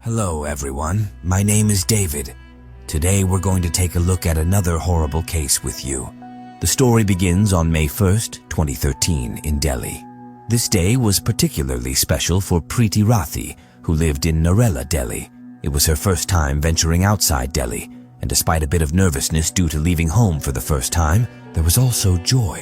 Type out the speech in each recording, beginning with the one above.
Hello everyone, my name is David. Today we're going to take a look at another horrible case with you. The story begins on May 1st, 2013 in Delhi. This day was particularly special for Preeti Rathi, who lived in Narela, Delhi. It was her first time venturing outside Delhi, and despite a bit of nervousness due to leaving home for the first time, there was also joy.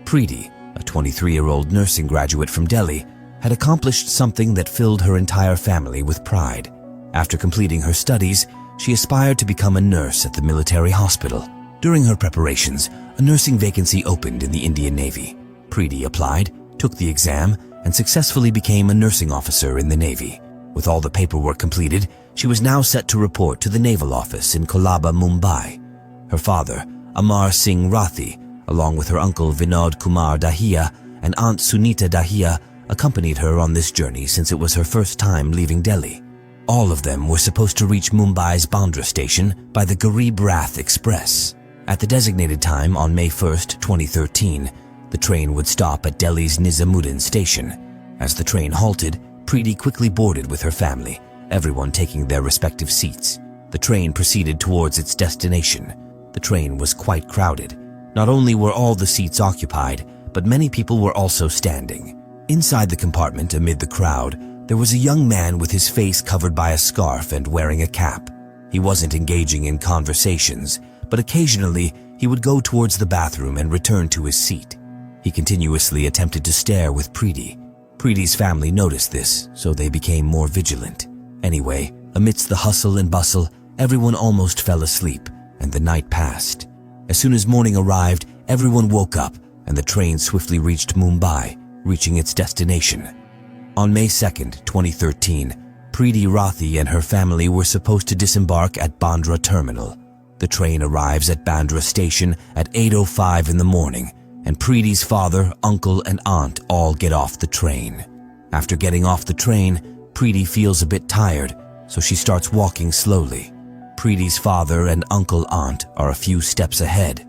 Preeti, a 23-year-old nursing graduate from Delhi, had accomplished something that filled her entire family with pride. After completing her studies, she aspired to become a nurse at the military hospital. During her preparations, a nursing vacancy opened in the Indian Navy. Preeti applied, took the exam, and successfully became a nursing officer in the Navy. With all the paperwork completed, she was now set to report to the Naval Office in Kolaba, Mumbai. Her father, Amar Singh Rathi, along with her uncle Vinod Kumar Dahiya and aunt Sunita Dahiya, accompanied her on this journey since it was her first time leaving Delhi. All of them were supposed to reach Mumbai's Bandra station by the Garib Rath Express. At the designated time on May 1st, 2013, the train would stop at Delhi's Nizamuddin station. As the train halted, Preeti quickly boarded with her family, everyone taking their respective seats. The train proceeded towards its destination. The train was quite crowded. Not only were all the seats occupied, but many people were also standing. Inside the compartment, amid the crowd, there was a young man with his face covered by a scarf and wearing a cap. He wasn't engaging in conversations, but occasionally he would go towards the bathroom and return to his seat. He continuously attempted to stare with Preeti. Preeti's family noticed this, so they became more vigilant. Anyway, amidst the hustle and bustle, everyone almost fell asleep, and the night passed. As soon as morning arrived, everyone woke up, and the train swiftly reached Mumbai, reaching its destination. On May 2nd, 2013, Preeti Rathi and her family were supposed to disembark at Bandra Terminal. The train arrives at Bandra station at 8:05 in the morning, and Preeti's father, uncle, and aunt all get off the train. After getting off the train, Preeti feels a bit tired, so she starts walking slowly. Preeti's father and uncle-aunt are a few steps ahead.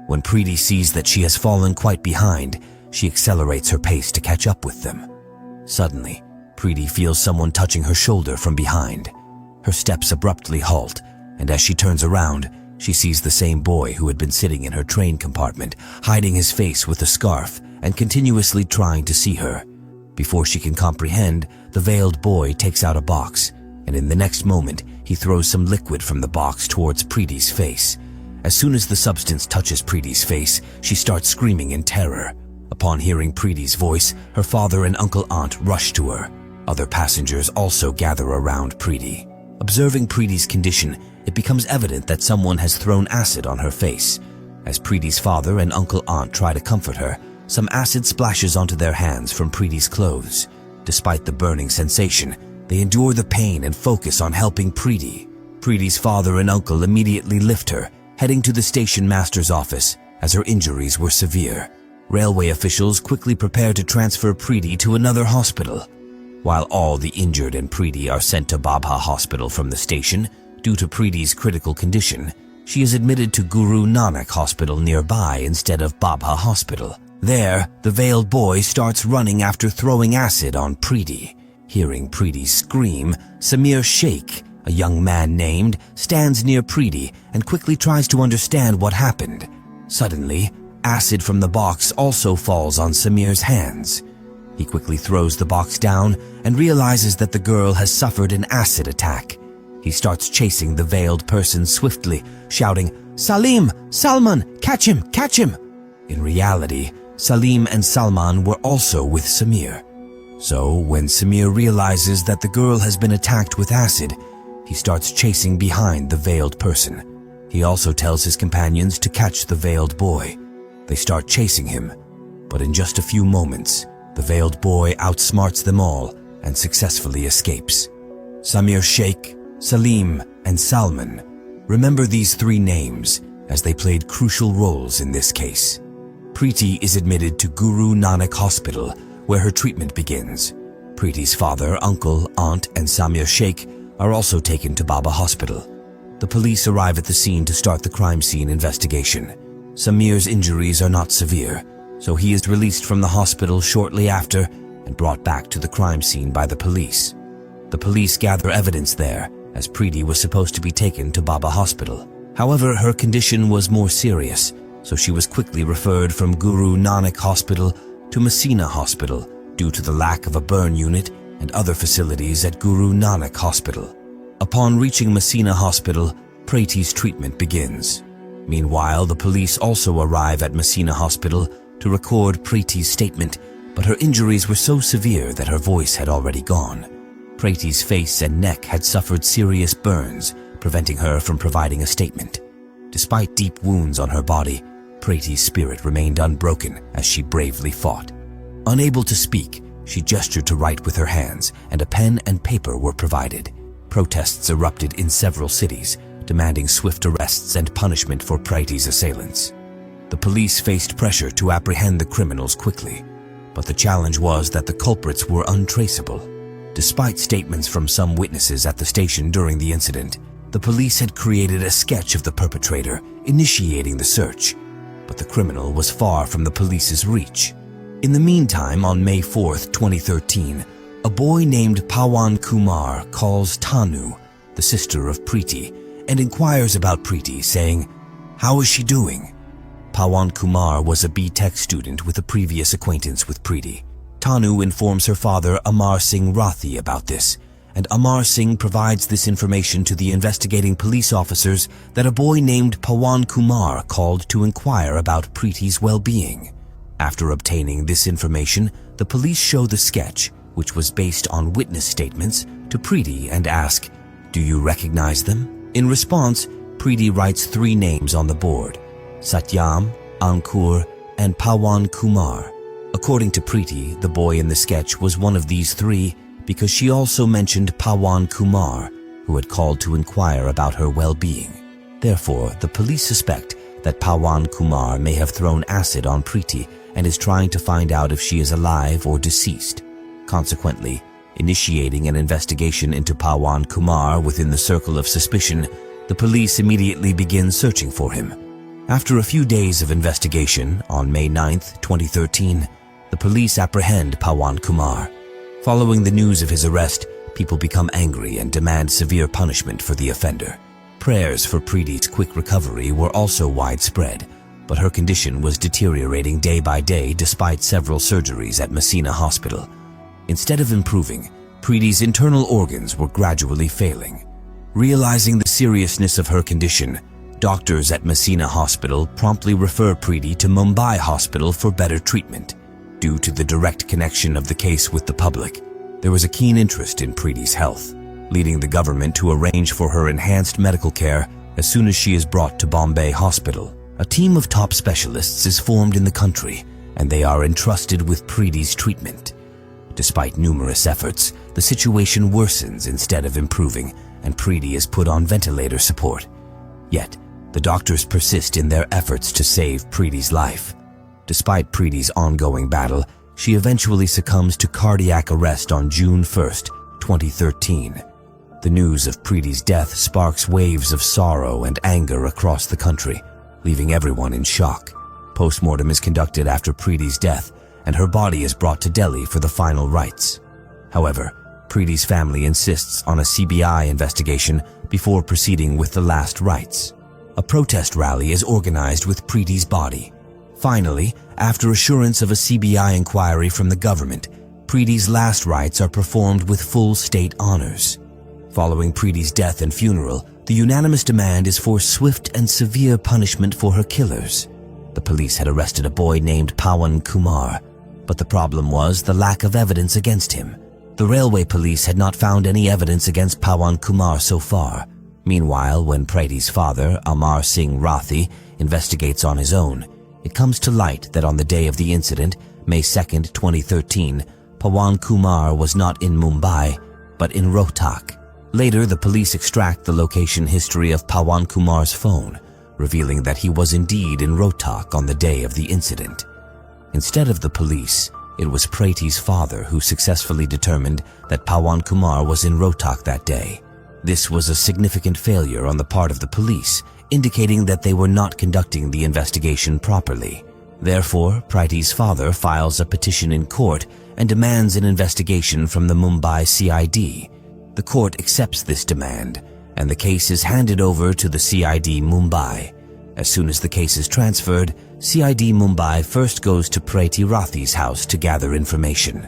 When Preeti sees that she has fallen quite behind, she accelerates her pace to catch up with them. Suddenly, Preeti feels someone touching her shoulder from behind. Her steps abruptly halt, and as she turns around, she sees the same boy who had been sitting in her train compartment, hiding his face with a scarf and continuously trying to see her. Before she can comprehend, the veiled boy takes out a box, and in the next moment, he throws some liquid from the box towards Preeti's face. As soon as the substance touches Preeti's face, she starts screaming in terror. Upon hearing Preeti's voice, her father and uncle-aunt rush to her. Other passengers also gather around Preeti. Observing Preeti's condition, it becomes evident that someone has thrown acid on her face. As Preeti's father and uncle-aunt try to comfort her, some acid splashes onto their hands from Preeti's clothes. Despite the burning sensation, they endure the pain and focus on helping Preeti. Preeti's father and uncle immediately lift her, heading to the station master's office, as her injuries were severe. Railway officials quickly prepare to transfer Preeti to another hospital. While all the injured and Preeti are sent to Babha Hospital from the station, due to Preeti's critical condition, she is admitted to Guru Nanak Hospital nearby instead of Babha Hospital. There, the veiled boy starts running after throwing acid on Preeti. Hearing Preeti scream, Samir Sheikh, a young man named, stands near Preeti and quickly tries to understand what happened. Suddenly, acid from the box also falls on Samir's hands. He quickly throws the box down and realizes that the girl has suffered an acid attack. He starts chasing the veiled person swiftly, shouting, "Salim! Salman! Catch him! Catch him!" In reality, Salim and Salman were also with Samir. So, when Samir realizes that the girl has been attacked with acid, he starts chasing behind the veiled person. He also tells his companions to catch the veiled boy. They start chasing him, but in just a few moments, the veiled boy outsmarts them all and successfully escapes. Samir Sheikh, Salim, and Salman. Remember these three names, as they played crucial roles in this case. Preeti is admitted to Guru Nanak Hospital, where her treatment begins. Preeti's father, uncle, aunt, and Samir Sheikh are also taken to Baba Hospital. The police arrive at the scene to start the crime scene investigation. Samir's injuries are not severe, so he is released from the hospital shortly after and brought back to the crime scene by the police. The police gather evidence there, as Preeti was supposed to be taken to Baba Hospital. However, her condition was more serious, so she was quickly referred from Guru Nanak Hospital to Messina Hospital due to the lack of a burn unit and other facilities at Guru Nanak Hospital. Upon reaching Messina Hospital, Preeti's treatment begins. Meanwhile, the police also arrive at Messina Hospital to record Preeti's statement, but her injuries were so severe that her voice had already gone. Preeti's face and neck had suffered serious burns, preventing her from providing a statement. Despite deep wounds on her body, Preeti's spirit remained unbroken as she bravely fought. Unable to speak, she gestured to write with her hands, and a pen and paper were provided. Protests erupted in several cities, demanding swift arrests and punishment for Preeti's assailants. The police faced pressure to apprehend the criminals quickly, but the challenge was that the culprits were untraceable. Despite statements from some witnesses at the station during the incident, the police had created a sketch of the perpetrator, initiating the search, but the criminal was far from the police's reach. In the meantime, on May 4th, 2013, a boy named Pawan Kumar calls Tanu, the sister of Preeti, and inquires about Preeti, saying, "How is she doing?" Pawan Kumar was a B.Tech student with a previous acquaintance with Preeti. Tanu informs her father Amar Singh Rathi about this, and Amar Singh provides this information to the investigating police officers that a boy named Pawan Kumar called to inquire about Preeti's well-being. After obtaining this information, the police show the sketch, which was based on witness statements, to Preeti and ask, "Do you recognize them?" In response, Preeti writes 3 names on the board: Satyam, Ankur, and Pawan Kumar. According to Preeti, the boy in the sketch was one of these 3 because she also mentioned Pawan Kumar, who had called to inquire about her well-being. Therefore, the police suspect that Pawan Kumar may have thrown acid on Preeti and is trying to find out if she is alive or deceased. Consequently, initiating an investigation into Pawan Kumar within the circle of suspicion, the police immediately begin searching for him. After a few days of investigation, on May 9th, 2013, the police apprehend Pawan Kumar. Following the news of his arrest, people become angry and demand severe punishment for the offender. Prayers for Preeti's quick recovery were also widespread, but her condition was deteriorating day by day despite several surgeries at Messina Hospital. Instead of improving, Preeti's internal organs were gradually failing. Realizing the seriousness of her condition, doctors at Messina Hospital promptly refer Preeti to Mumbai Hospital for better treatment. Due to the direct connection of the case with the public, there was a keen interest in Preeti's health, leading the government to arrange for her enhanced medical care as soon as she is brought to Bombay Hospital. A team of top specialists is formed in the country, and they are entrusted with Preeti's treatment. Despite numerous efforts, the situation worsens instead of improving, and Preeti is put on ventilator support. Yet, the doctors persist in their efforts to save Preeti's life. Despite Preeti's ongoing battle, she eventually succumbs to cardiac arrest on June 1st, 2013. The news of Preeti's death sparks waves of sorrow and anger across the country, leaving everyone in shock. Postmortem is conducted after Preeti's death, and her body is brought to Delhi for the final rites. However, Preeti's family insists on a CBI investigation before proceeding with the last rites. A protest rally is organized with Preeti's body. Finally, after assurance of a CBI inquiry from the government, Preeti's last rites are performed with full state honors. Following Preeti's death and funeral, the unanimous demand is for swift and severe punishment for her killers. The police had arrested a boy named Pawan Kumar, but the problem was the lack of evidence against him. The railway police had not found any evidence against Pawan Kumar so far. Meanwhile, when Preeti's father, Amar Singh Rathi, investigates on his own, it comes to light that on the day of the incident, May 2nd, 2013, Pawan Kumar was not in Mumbai, but in Rohtak. Later, the police extract the location history of Pawan Kumar's phone, revealing that he was indeed in Rohtak on the day of the incident. Instead of the police, it was Preeti's father who successfully determined that Pawan Kumar was in Rohtak that day. This was a significant failure on the part of the police, indicating that they were not conducting the investigation properly. Therefore, Preeti's father files a petition in court and demands an investigation from the Mumbai CID. The court accepts this demand, and the case is handed over to the CID Mumbai. As soon as the case is transferred, CID Mumbai first goes to Preeti Rathi's house to gather information.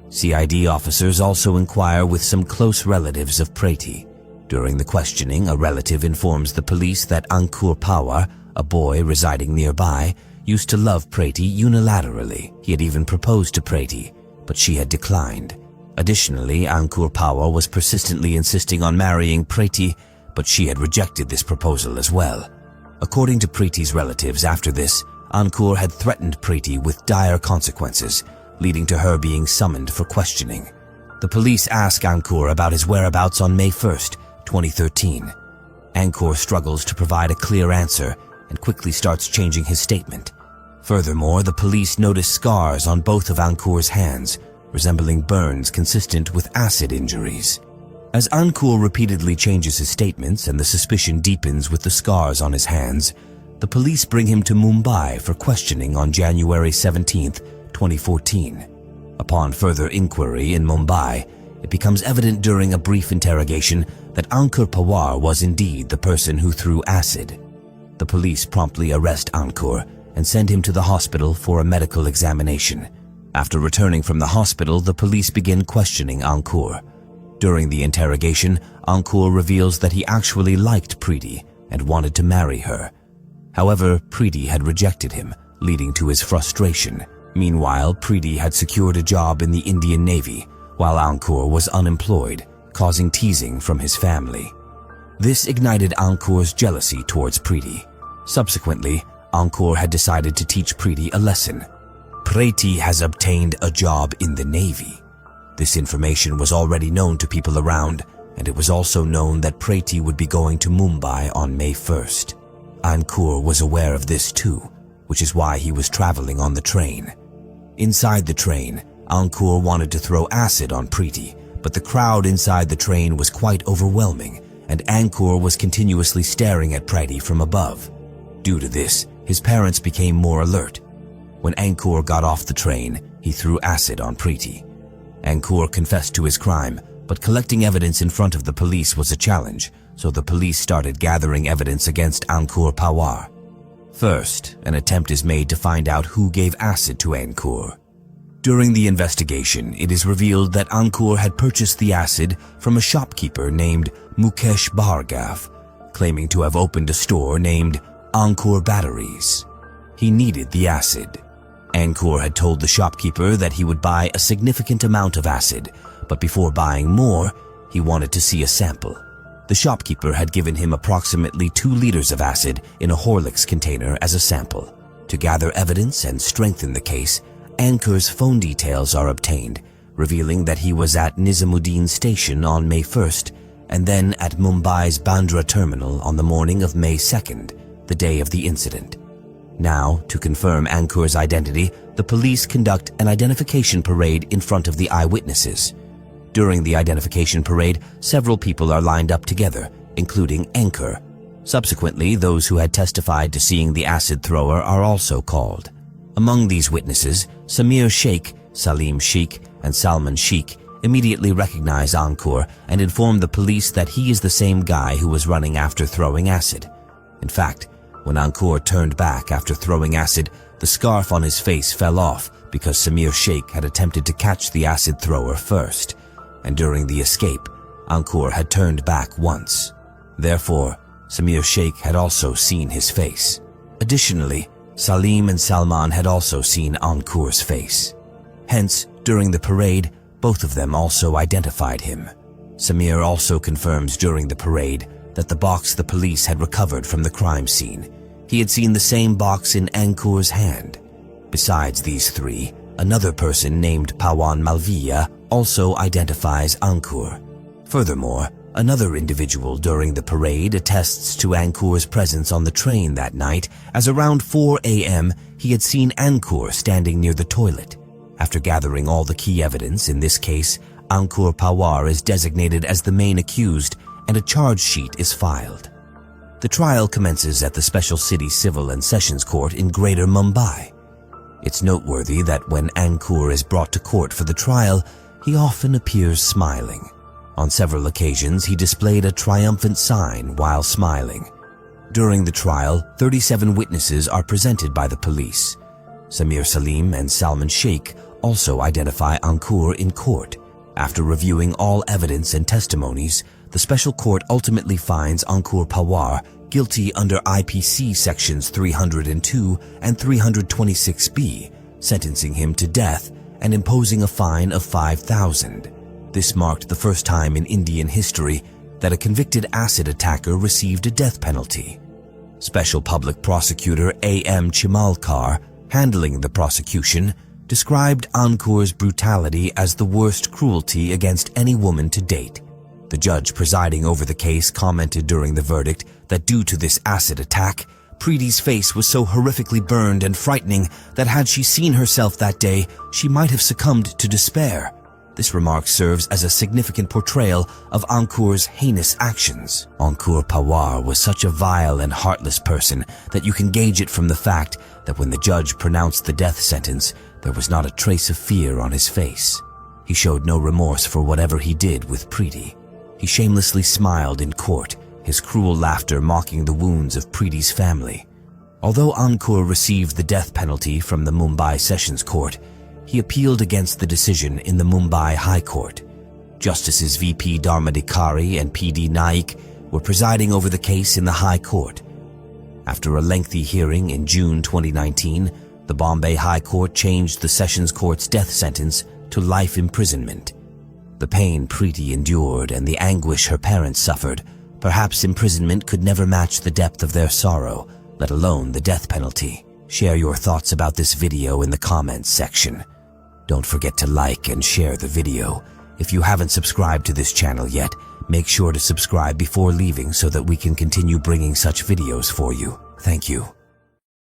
CID officers also inquire with some close relatives of Preeti. During the questioning, a relative informs the police that Ankur Pawar, a boy residing nearby, used to love Preeti unilaterally. He had even proposed to Preeti, but she had declined. Additionally, Ankur Pawar was persistently insisting on marrying Preeti, but she had rejected this proposal as well. According to Preeti's relatives, after this, Ankur had threatened Preeti with dire consequences, leading to her being summoned for questioning. The police ask Ankur about his whereabouts on May 1st, 2013. Ankur struggles to provide a clear answer and quickly starts changing his statement. Furthermore, the police notice scars on both of Ankur's hands, resembling burns consistent with acid injuries. As Ankur repeatedly changes his statements and the suspicion deepens with the scars on his hands, the police bring him to Mumbai for questioning on January 17, 2014. Upon further inquiry in Mumbai, it becomes evident during a brief interrogation that Ankur Pawar was indeed the person who threw acid. The police promptly arrest Ankur and send him to the hospital for a medical examination. After returning from the hospital, the police begin questioning Ankur. During the interrogation, Ankur reveals that he actually liked Preeti and wanted to marry her. However, Preeti had rejected him, leading to his frustration. Meanwhile, Preeti had secured a job in the Indian Navy, while Ankur was unemployed, causing teasing from his family. This ignited Ankur's jealousy towards Preeti. Subsequently, Ankur had decided to teach Preeti a lesson. Preeti has obtained a job in the Navy. This information was already known to people around, and it was also known that Preeti would be going to Mumbai on May 1st. Ankur was aware of this too, which is why he was traveling on the train. Inside the train, Ankur wanted to throw acid on Preeti, but the crowd inside the train was quite overwhelming, and Ankur was continuously staring at Preeti from above. Due to this, his parents became more alert. When Ankur got off the train, he threw acid on Preeti. Ankur confessed to his crime, but collecting evidence in front of the police was a challenge, so the police started gathering evidence against Ankur Pawar. First, an attempt is made to find out who gave acid to Ankur. During the investigation, it is revealed that Ankur had purchased the acid from a shopkeeper named Mukesh Bhargav, claiming to have opened a store named Ankur Batteries. He needed the acid. Ankur had told the shopkeeper that he would buy a significant amount of acid, but before buying more, he wanted to see a sample. The shopkeeper had given him approximately 2 liters of acid in a Horlicks container as a sample. To gather evidence and strengthen the case, Ankur's phone details are obtained, revealing that he was at Nizamuddin station on May 1st and then at Mumbai's Bandra terminal on the morning of May 2nd, the day of the incident. Now, to confirm Ankur's identity, the police conduct an identification parade in front of the eyewitnesses. During the identification parade, several people are lined up together, including Ankur. Subsequently, those who had testified to seeing the acid thrower are also called. Among these witnesses, Samir Sheikh, Salim Sheikh, and Salman Sheikh immediately recognize Ankur and inform the police that he is the same guy who was running after throwing acid. In fact, when Ankur turned back after throwing acid, the scarf on his face fell off because Samir Sheikh had attempted to catch the acid thrower first, and during the escape, Ankur had turned back once. Therefore, Samir Sheikh had also seen his face. Additionally, Salim and Salman had also seen Ankur's face. Hence, during the parade, both of them also identified him. Samir also confirms during the parade that the box the police had recovered from the crime scene, he had seen the same box in Ankur's hand. Besides these 3, another person named Pawan Malviya also identifies Ankur. Furthermore, another individual during the parade attests to Ankur's presence on the train that night, as around 4 a.m. he had seen Ankur standing near the toilet. After gathering all the key evidence in this case, Ankur Pawar is designated as the main accused and a charge sheet is filed. The trial commences at the Special City Civil and Sessions Court in Greater Mumbai. It's noteworthy that when Ankur is brought to court for the trial, he often appears smiling. On several occasions, he displayed a triumphant sign while smiling. During the trial, 37 witnesses are presented by the police. Samir Salim and Salman Sheikh also identify Ankur in court. After reviewing all evidence and testimonies, the special court ultimately finds Ankur Pawar guilty under IPC sections 302 and 326B, sentencing him to death and imposing a fine of 5,000. This marked the first time in Indian history that a convicted acid attacker received a death penalty. Special Public Prosecutor A.M. Chimalkar, handling the prosecution, described Ankur's brutality as the worst cruelty against any woman to date. The judge presiding over the case commented during the verdict that due to this acid attack, Preeti's face was so horrifically burned and frightening that had she seen herself that day, she might have succumbed to despair. This remark serves as a significant portrayal of Ankur's heinous actions. Ankur Pawar was such a vile and heartless person that you can gauge it from the fact that when the judge pronounced the death sentence, there was not a trace of fear on his face. He showed no remorse for whatever he did with Preeti. He shamelessly smiled in court, his cruel laughter mocking the wounds of Preeti's family. Although Ankur received the death penalty from the Mumbai Sessions Court, he appealed against the decision in the Mumbai High Court. Justices V.P. Dharmadikari and P.D. Naik were presiding over the case in the High Court. After a lengthy hearing in June 2019, the Bombay High Court changed the Sessions Court's death sentence to life imprisonment. The pain Preeti endured and the anguish her parents suffered, perhaps imprisonment could never match the depth of their sorrow, let alone the death penalty. Share your thoughts about this video in the comments section. Don't forget to like and share the video. If you haven't subscribed to this channel yet, make sure to subscribe before leaving so that we can continue bringing such videos for you. Thank you.